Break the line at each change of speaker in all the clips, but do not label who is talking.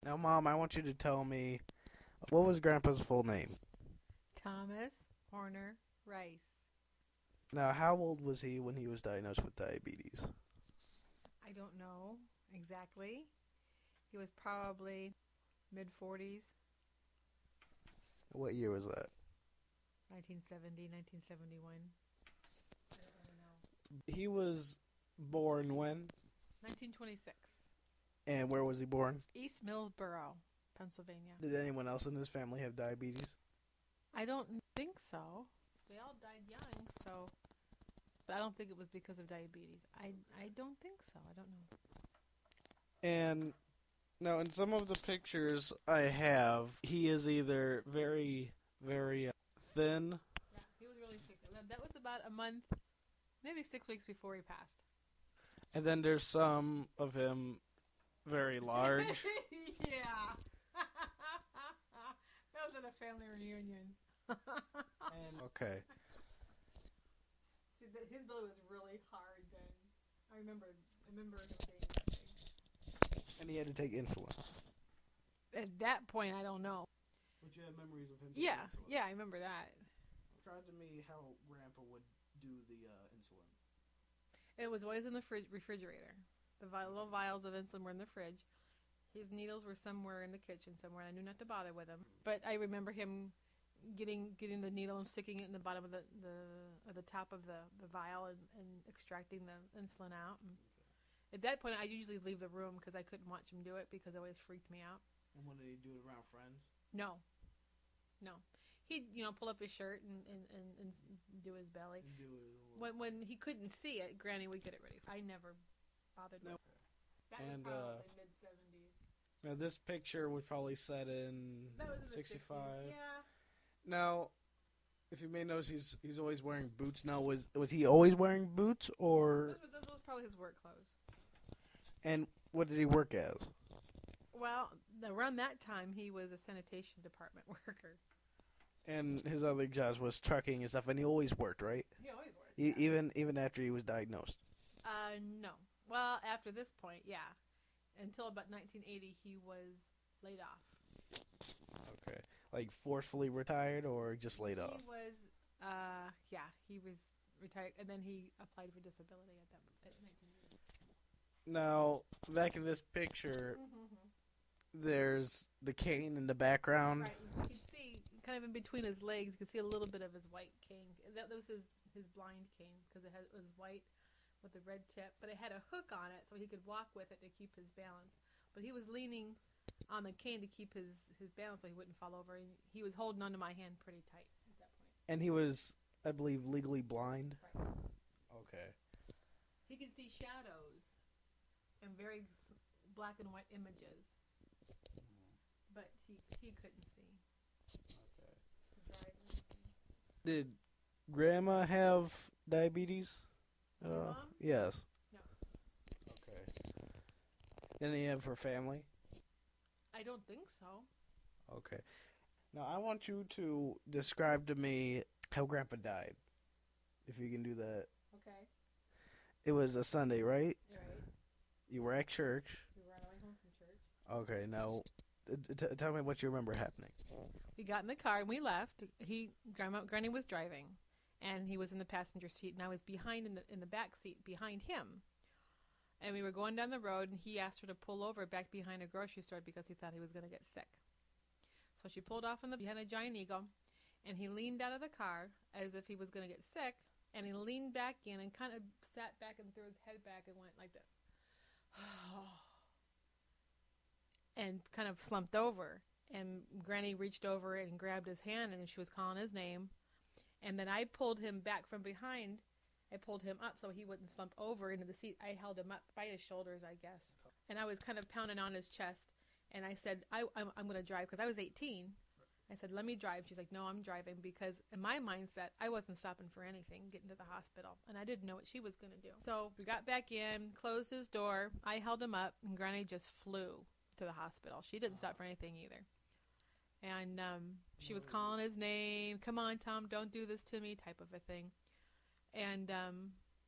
Now, Mom, I want you to tell me what was Grandpa's full name?
Thomas Horner Rice.
Now, how old was he when he was diagnosed with diabetes?
I don't know exactly. He was probably mid 40s,
What year was that?
1970, 1971. I don't know.
He was born when?
1926.
And where was he born?
East Millsboro, Pennsylvania.
Did anyone else in his family have diabetes?
I don't think so. They all died young, so. But I don't think it was because of diabetes. I don't think so. I don't know.
And now, in some of the pictures I have, he is either very, very thin.
Yeah, he was really sick. That was about a month, maybe 6 weeks before he passed.
And then there's some of him very large.
Yeah. That was at a family reunion.
Okay.
His belly was really hard then. I remember him being that big.
And he had to take insulin.
At that point, I don't know.
But you have memories of him
Yeah, I remember that.
Describe to me how Grandpa would do the insulin.
It was always in the refrigerator. The little vials of insulin were in the fridge. His needles were somewhere in the kitchen somewhere, and I knew not to bother with them. But I remember him getting the needle and sticking it in the bottom of the top of the vial and extracting the insulin out. And at that point, I usually leave the room because I couldn't watch him do it because it always freaked me out.
And when did he do it around friends?
No. He'd pull up his shirt and do his belly. When he couldn't see it, Granny would get it ready. I never bothered with it. That was probably mid-70s.
Now this picture was probably set in
That was in the
65.
60s. Yeah.
Now, if you may notice, he's always wearing boots. Now, was he always wearing boots, or?
Those was probably his work clothes.
And what did he work as?
Well, around that time, he was a sanitation department worker.
And his other jobs was trucking and stuff, and he always worked, right?
He always worked. Yeah.
Even after he was diagnosed.
No. Well, after this point, yeah. Until about 1980, he was laid off.
Okay. Like forcefully retired or just laid off?
He was, he was retired, and then he applied for disability at 1980.
Now, back in this picture, there's the cane in the background.
Right. You can see, kind of in between his legs, you can see a little bit of his white cane. That was his blind cane, because it was white with a red tip, but it had a hook on it so he could walk with it to keep his balance. But he was leaning on the cane to keep his balance so he wouldn't fall over, and he was holding onto my hand pretty tight at that point.
And he was, I believe, legally blind?
Right.
Okay.
He could see shadows and very black and white images, but he couldn't see.
Okay. Did Grandma have diabetes?
Mom?
Yes.
No.
Okay. Did he have her family?
I don't think so.
Okay. Now I want you to describe to me how Grandpa died. If you can do that.
Okay.
It was a Sunday, right?
Right.
You were at church.
We were on our way home from church.
Okay. Now, tell me what you remember happening.
We got in the car and we left. Granny was driving, and he was in the passenger seat, and I was behind in the back seat behind him. And we were going down the road, and he asked her to pull over back behind a grocery store because he thought he was going to get sick. So she pulled off behind a Giant Eagle, and he leaned out of the car as if he was going to get sick, and he leaned back in and kind of sat back and threw his head back and went like this. And kind of slumped over. And Granny reached over and grabbed his hand, and she was calling his name. And then I pulled him back from behind. I pulled him up so he wouldn't slump over into the seat. I held him up by his shoulders, I guess. And I was kind of pounding on his chest. And I said, I'm going to drive, because I was 18. I said, let me drive. She's like, no, I'm driving, because in my mindset, I wasn't stopping for anything, getting to the hospital. And I didn't know what she was going to do. So we got back in, closed his door. I held him up, and Granny just flew to the hospital. She didn't stop for anything either. And she was calling his name, come on, Tom, don't do this to me, type of a thing. And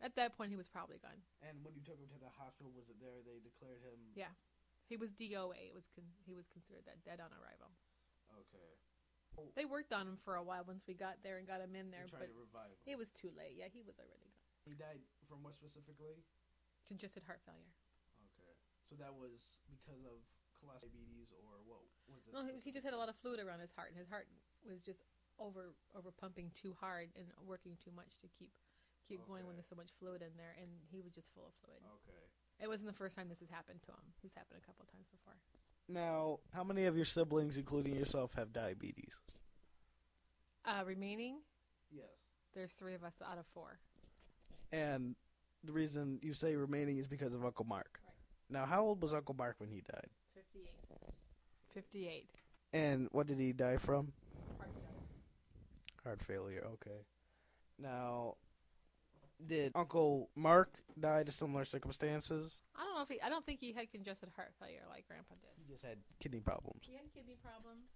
at that point, he was probably gone.
And when you took him to the hospital, was it there they declared him?
Yeah. He was DOA. He was considered that, dead on arrival.
Okay.
They worked on him for a while once we got there and got him in there,
They tried
but
to revive him.
it was too late. Yeah, he was already gone.
He died from what specifically?
Congested heart failure.
Okay. So that was because of cholesterol, diabetes, or what was it?
No, he just had a lot of fluid around his heart, and his heart was just over pumping too hard and working too much to keep going when there's so much fluid in there, and he was just full of fluid.
Okay.
It wasn't the first time this has happened to him. This happened a couple of times before.
Now, how many of your siblings, including yourself, have diabetes?
Remaining,
Yes.
there's 3 of us out of 4.
And the reason you say remaining is because of Uncle Mark.
Right.
Now, how old was Uncle Mark when he died?
58.
And what did he die from?
Heart failure.
Heart failure, okay. Now, did Uncle Mark die to similar circumstances?
I don't think he had congested heart failure like Grandpa did.
He just had kidney problems.
He had kidney problems,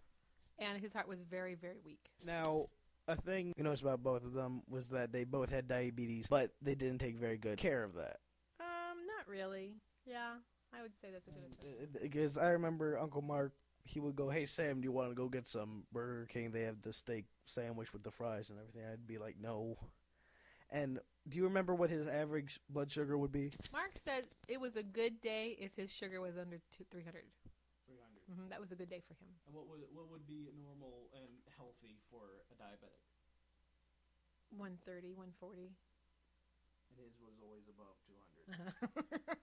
and his heart was very, very weak.
Now, a thing you noticed about both of them was that they both had diabetes, but they didn't take very good care of that.
Not really. Yeah, I would say that's a good assessment.
Because I remember Uncle Mark, he would go, "Hey Sam, do you want to go get some Burger King? They have the steak sandwich with the fries and everything." I'd be like, "No." And do you remember what his average blood sugar would be?
Mark said it was a good day if his sugar was under 300.
300.
Mm-hmm, that was a good day for him.
And what would be normal and healthy for a diabetic?
130, 140.
And his was always above 200.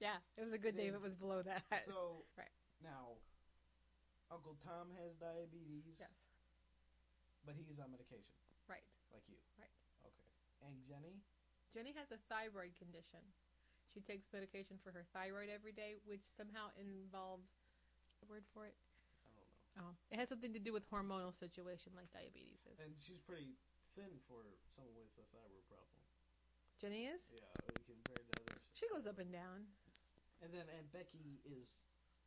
Yeah, it was a good day if it was below that.
So,
right.
Now, Uncle Tom has diabetes.
Yes.
But he's on medication.
Right.
Like you.
Right.
Okay. And Jenny?
Jenny has a thyroid condition. She takes medication for her thyroid every day, which somehow involves the word for it.
I don't know.
Oh, it has something to do with hormonal situation like diabetes is.
And she's pretty thin for someone with a thyroid problem.
Jenny is?
Yeah, compared to others.
She goes up and down.
And then Aunt Becky is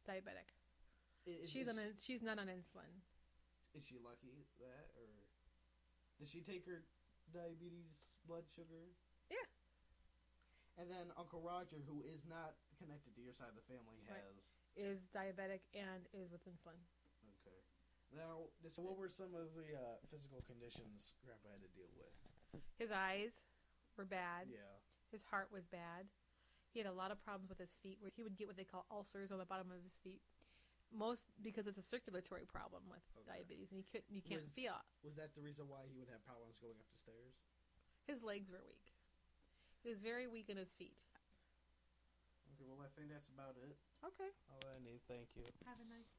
Diabetic.
Is
She's not on insulin.
Is she lucky that, or does she take her diabetes blood sugar?
Yeah.
And then Uncle Roger, who is not connected to your side of the family,
is diabetic and is with insulin.
Okay. Now, so what were some of the physical conditions Grandpa had to deal with?
His eyes were bad.
Yeah.
His heart was bad. He had a lot of problems with his feet, where he would get what they call ulcers on the bottom of his feet. Most because it's a circulatory problem with diabetes, and you can't feel.
Was that the reason why he would have problems going up the stairs?
His legs were weak. He was very weak in his feet.
Okay, well, I think that's about it.
Okay.
All I need. Thank you.
Have a nice